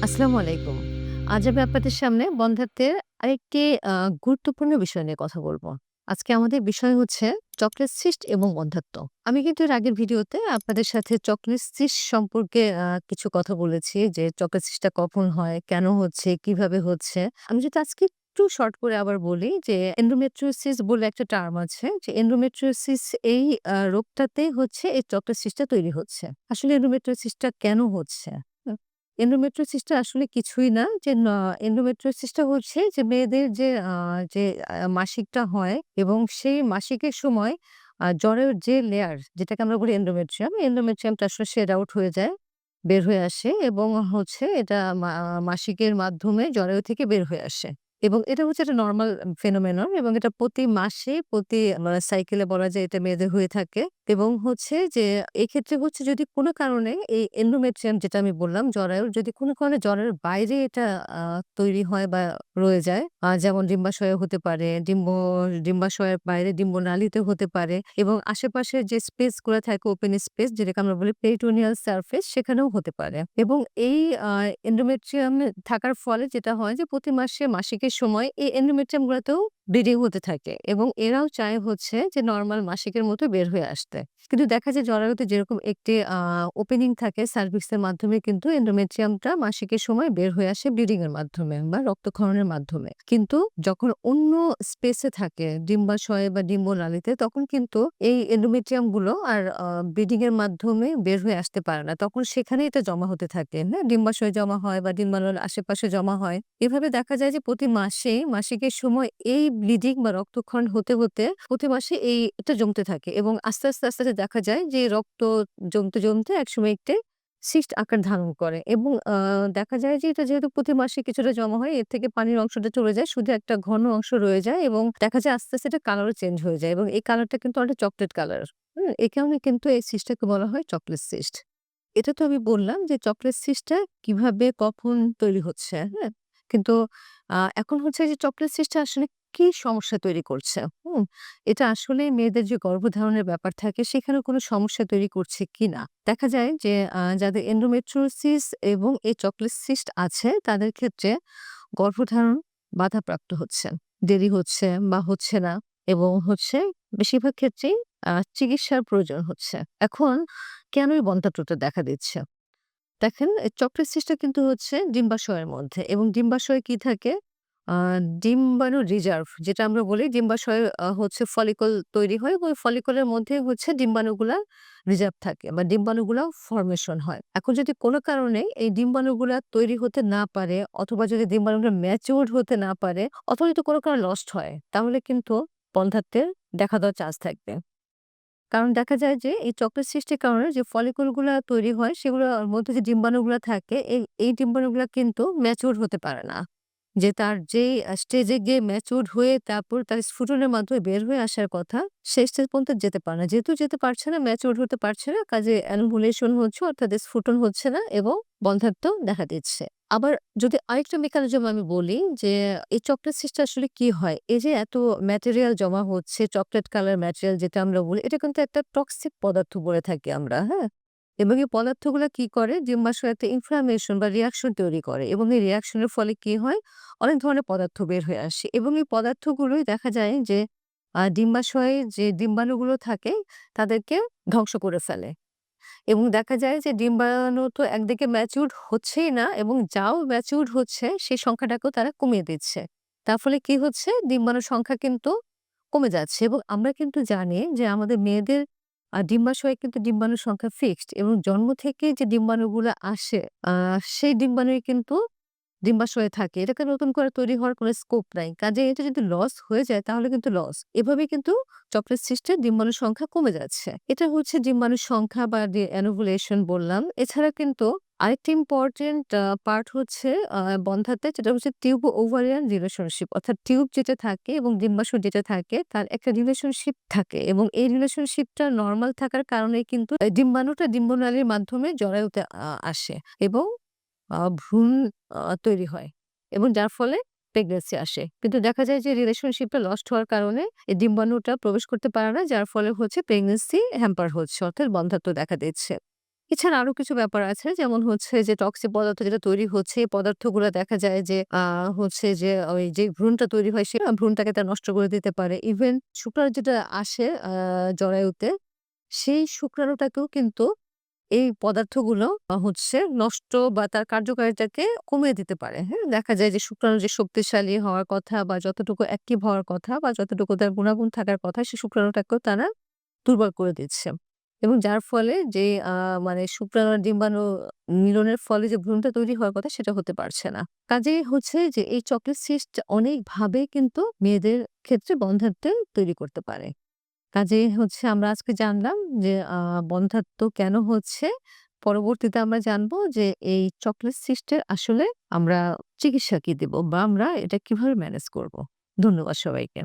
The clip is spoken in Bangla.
আসসালামু আলাইকুম। আজ আমি আপনাদের সামনে বন্ধ্যাত্বের আরেকটি আ গুরুত্বপূর্ণ বিষয় নিয়ে কথা বলব। আজকে আমাদের বিষয় হচ্ছে চকলেট সিস্ট এবং বন্ধ্যাত্ব। আমি কিন্তু এর আগের ভিডিওতে আপনাদের সাথে চকলেট সিস্ট সম্পর্কে কিছু কথা বলেছি যে চকলেট সিস্টটা কখন হয়, কেন হচ্ছে, কিভাবে হচ্ছে। আমি যদি আজকে একটু শর্ট করে আবার বলি যে এন্ডোমেট্রিওসিস বলে একটা টার্ম আছে। যে এন্ডোমেট্রিওসিস এই রোগটাতেই হচ্ছে এই চকলেট সিস্টটা তৈরি হচ্ছে। আসলে এন্ডোমেট্রিওসিসটা কেন হচ্ছে? এন্ডোমেট্রিওসিসটা আসলে কিছুই না। যে এন্ডোমেট্রিওসিসটা হচ্ছে যে মেয়েদের যে মাসিকটা হয় এবং সেই মাসিকের সময় জ্বরের যে লেয়ার যেটাকে আমরা বলি এন্ডোমেট্রিয়ামটা আসলে শেড আউট হয়ে যায়, বের হয়ে আসে এবং হচ্ছে এটা মাসিকের মাধ্যমে জরায়ু থেকে বের হয়ে আসে। এবং এটা হচ্ছে একটা নরমাল ফেনোমেনন এবং এটা প্রতি মাসে প্রতি সাইকেলে বলা যায় এটা মেয়েদের হয়ে থাকে। এবং হচ্ছে যে এক্ষেত্রে হচ্ছে যদি কোনো কারণে এই এন্ডোমেট্রিয়াম যেটা আমি বললাম জরায়ুর যদি কোনো কারণে জরায়ুর বাইরে এটা আ তৈরি হয় বা রয়ে যায়, যেমন ডিম্বাশয়ে হতে পারে, ডিম্বাশয়ের বাইরে ডিম্বনালীতে হতে পারে এবং আশেপাশের যে স্পেস গুলা থাকে ওপেন স্পেস যেটাকে আমরা বলি পেরিটোনিয়াল সারফেস সেখানেও হতে পারে। এবং এই আ এন্ডোমেট্রিয়াম থাকার ফলে যেটা হয় যে প্রতি মাসে মাসিকের সময় এই এন্ডোমেট্রিয়াম গুলাতেও ব্লিডিং হতে থাকে এবং এরাও চায় হচ্ছে যে নরমাল মাসিকের মতো বের হয়ে আসতে। কিন্তু দেখা যায় জরায়ুতে যেরকম একটি ওপেনিং থাকে সার্ভিক্সের মাধ্যমে কিন্তু এন্ডোমেট্রিয়ামটা মাসিকের সময় বের হয়ে আসে ব্লিডিং এর মাধ্যমে বা রক্তক্ষরণের মাধ্যমে। কিন্তু যখন অন্য স্পেসে থাকে ডিম্বাশয়ে বা ডিম্বনালীতে তখন কিন্তু এই এন্ডোমেট্রিয়াম গুলো আর ব্লিডিং এর মাধ্যমে বের হয়ে আসতে পারে না। তখন সেখানেই এটা জমা হতে থাকে, হ্যাঁ? ডিম্বাশয়ে জমা হয় বা ডিম্বাণুর আশেপাশে জমা হয়। এভাবে দেখা যায় যে প্রতি মাসে মাসিকের সময় এই ব্লিডিং বা রক্তক্ষরণ হতে প্রতি মাসে এটা জমতে থাকে এবং আস্তে আস্তে দেখা যায় যে রক্ত জমতে একসময় একটি সিস্ট আকার ধারণ করে এবং দেখা যায় যে এটা যেহেতু প্রতি মাসে কিছুটা জমা হয় এর থেকে পানির অংশটা চলে যায়। শুধু একটা ঘন অংশ রয়ে যায় এবং দেখা যায় আস্তে এটা কালারও চেঞ্জ হয়ে যায় এবং এই কালারটা কিন্তু অনেকটা চকোলেট কালার। হুম? এই কারণে কিন্তু এই সিস্টটাকে বলা হয় চকোলেট সিস্ট। এটা তো আমি বললাম যে চকোলেট সিস্টটা কিভাবে কখন তৈরি হচ্ছে, হ্যাঁ? কিন্তু এখন হচ্ছে যে চকোলেট সিস্টটা আসলে কি সমস্যা তৈরি করছে, হুম? এটা আসলে মেয়েদের যে গর্ভধারণের ব্যাপার থাকে সেখানে কোনো সমস্যা তৈরি করছে কিনা? দেখা যায় যে যাদের এন্ডোমেট্রিওসিস এবং এই চকোলেট সিস্ট আছে তাদের ক্ষেত্রে গর্ভধারণ বাধাপ্রাপ্ত হচ্ছে। দেরি হচ্ছে বা হচ্ছে না এবং হচ্ছে বেশিরভাগ ক্ষেত্রেই চিকিৎসার প্রয়োজন হচ্ছে। এখন কেন এই বন্ধ্যাত্বটা দেখা দিচ্ছে? দেখেন চক্রের সৃষ্টি কিন্তু হচ্ছে ডিম্বাশয়ের মধ্যে এবং ডিম্বাশয়ে কি থাকে? আ ডিম্বাণু রিজার্ভ যেটা আমরা বলি ডিম্বাশয়ে হচ্ছে ফলিকল তৈরি হয় এবং ওই ফলিকলের মধ্যে হচ্ছে ডিম্বাণুগুলা রিজার্ভ থাকে বা ডিম্বাণুগুলা ফরমেশন হয়। এখন যদি কোনো কারণে এই ডিম্বাণুগুলা তৈরি হতে না পারে অথবা যদি ডিম্বাণুগুলা ম্যাচিউরড হতে না পারে অথবা যদি কোনো কারণে লস্ট হয় তাহলে কিন্তু বন্ধ্যাত্বের দেখা দেওয়ার চান্স থাকবে। কারণ দেখা যায় যে এই চক্রের সৃষ্টির কারণে যে ফলিকল গুলা তৈরি হয় সেগুলোর মধ্যে যে ডিম্বাণুগুলা থাকে এই ডিম্বাণুগুলা কিন্তু ম্যাচিউর হতে পারে না। যে তার যেই স্টেজে গিয়ে ম্যাচিউরড হয়ে তারপর তার স্ফুটনের মাধ্যমে বের হয়ে আসার কথা, সেই স্টেজ পর্যন্ত যেতে পারে না। যেহেতু যেতে পারছে না, ম্যাচিউরড হতে পারছে না, কাজেই অ্যানোভুলেশন হচ্ছে অর্থাৎ স্ফুটন হচ্ছে না এবং বন্ধ্যাত্ব দেখা দিচ্ছে। আবার যদি আরেকটা মেকানিজম আমি বলি যে এই চকলেট সিস্টে আসলে কি হয়? এই যে এত ম্যাটেরিয়াল জমা হচ্ছে, চকলেট কালার ম্যাটেরিয়াল যেটা আমরা বলি, এটা কিন্তু একটা টক্সিক পদার্থ বলে থাকি আমরা, হ্যাঁ? এবং এই পদার্থগুলা কি করে? ডিম্বাশয়ে একটা ইনফ্লামেশন বা রিঅ্যাকশন তৈরি করে এবং এই রিঅ্যাকশন এর ফলে কি হয়? অনেক ধরনের পদার্থ বের হয়ে আসে এবং এই পদার্থগুলোই দেখা যায় যে ডিম্বাশয়ে যে ডিম্বাণুগুলো থাকে তাদেরকে ধ্বংস করে ফেলে। এবং দেখা যায় যে ডিম্বাণু তো একদিকে ম্যাচিউরড হচ্ছেই না এবং যাও ম্যাচিউরড হচ্ছে সেই সংখ্যাটাকেও তারা কমিয়ে দিচ্ছে। তার ফলে কি হচ্ছে? ডিম্বাণুর সংখ্যা কিন্তু কমে যাচ্ছে এবং আমরা কিন্তু জানি যে আমাদের মেয়েদের ডিম্বাশয়ে কিন্তু ডিম্বাণুর সংখ্যা ফিক্সড এবং জন্ম থেকেই যে ডিম্বাণুগুলা আসে আ সেই ডিম্বাণুই কিন্তু ডিম্বাশয়ে থাকে। এটাকে নতুন করে তৈরি হওয়ার কোনো স্কোপ নাই। কাজেই এটা যদি লস হয়ে যায় তাহলে কিন্তু লস। এভাবেই কিন্তু চকলেট সিস্টের ডিম্বাণুর সংখ্যা কমে যাচ্ছে। এটা হচ্ছে ডিম্বাণুর সংখ্যা বা এনোভুলেশন বললাম। এছাড়া কিন্তু আরেকটা ইম্পোর্টেন্ট পার্ট হচ্ছে বন্ধ্যাত্বে যেটা হচ্ছে টিউব ওভারিয়ান রিলেশনশিপ। অর্থাৎ টিউব যেটা থাকে এবং ডিম্বাশয় যেটা থাকে তার একটা রিলেশনশিপ থাকে এবং এই রিলেশনশিপটা নরমাল থাকার কারণেই কিন্তু ডিম্বাণুটা ডিম্বনালীর মাধ্যমে জরায়ুতে আসে এবং ভ্রূণ তৈরি হয় এবং যার ফলে প্রেগন্যান্সি আসে। কিন্তু দেখা যায় যে রিলেশনশিপটা লস্ট হওয়ার কারণে এই ডিম্বাণুটা প্রবেশ করতে পারে না। যার ফলে হচ্ছে প্রেগন্যান্সি হ্যাম্পার হচ্ছে অর্থাৎ বন্ধ্যাত্ব দেখা দিচ্ছে। এছাড়া আরো কিছু ব্যাপার আছে। যেমন হচ্ছে যে টক্সিক পদার্থ যেটা তৈরি হচ্ছে, এই পদার্থগুলা দেখা যায় যে হচ্ছে যে ওই যে ভ্রূণটা তৈরি হয় সে ভ্রূণটাকে তারা নষ্ট করে দিতে পারে। ইভেন শুক্রাণু যেটা আসে জরায়ুতে, সেই শুক্রাণুটাকেও কিন্তু এই পদার্থগুলো হচ্ছে নষ্ট বা তার কার্যকারিতাকে কমিয়ে দিতে পারে। হ্যাঁ? দেখা যায় যে শুক্রাণু যে শক্তিশালী হওয়ার কথা বা যতটুকু অ্যাক্টিভ হওয়ার কথা বা যতটুকু তার গুণাগুণ থাকার কথা, সেই শুক্রাণুটাকেও তারা দুর্বল করে দিচ্ছে। এবং যার ফলে যে মানে শুক্রাণু আর ডিম্বাণু মিলনের ফলে যে ভ্রূণটা তৈরি হওয়ার কথা সেটা হতে পারছে না। কাজেই হচ্ছে যে এই চকোলেট সিস্ট অনেকভাবে কিন্তু মেয়েদের ক্ষেত্রে বন্ধ্যাত্ব তৈরি করতে পারে। কাজেই হচ্ছে আমরা আজকে জানলাম যে বন্ধ্যাত্ব কেন হচ্ছে? পরবর্তীতে আমরা জানবো যে এই চকোলেট সিস্টের আসলে আমরা চিকিৎসা কি দিব বা আমরা এটা কিভাবে ম্যানেজ করব? ধন্যবাদ সবাইকে।